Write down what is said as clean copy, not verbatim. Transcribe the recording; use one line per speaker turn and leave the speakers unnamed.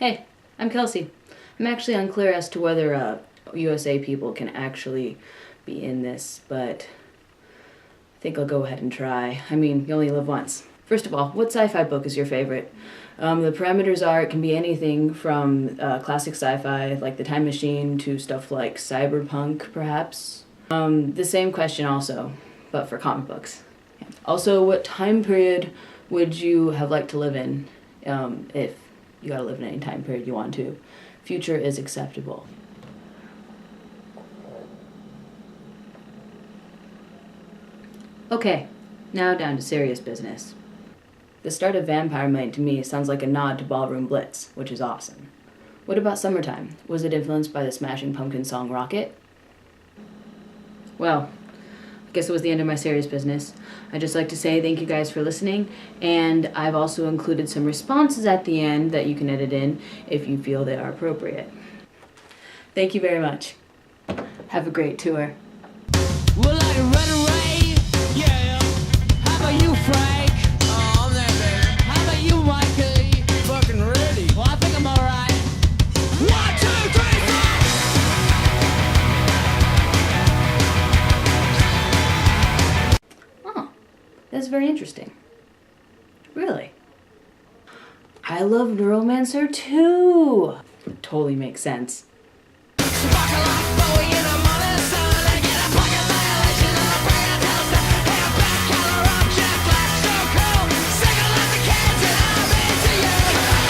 Hey, I'm Kelsey. I'm actually unclear as to whether USA people can actually be in this, but I think I'll go ahead and try. I mean, you only live once. First of all, what sci-fi book is your favorite? The parameters are, it can be anything from classic sci-fi, like The Time Machine, to stuff like cyberpunk, perhaps. The same question also, but for comic books. Yeah. Also, what time period would you have liked to live in, if you gotta live in any time period you want to? Future is acceptable. Okay, now down to serious business. The start of Vampire Might to me sounds like a nod to Ballroom Blitz, which is awesome. What about Summertime? Was it influenced by the Smashing Pumpkins song Rocket? Well, I guess it was the end of my serious business. I'd just like to say thank you guys for listening, and I've also included some responses at the end that you can edit in if you feel they are appropriate. Thank you very much. Have a great tour.
Well, like Red Ray, yeah. How about you, Frank? Oh, I'm there, baby. How about you, Mikey? Fucking ready. Well, I think I'm alright. 1, 2, 3, 4.
Oh, that's very interesting. Really? I love Neuromancer too. Totally makes sense.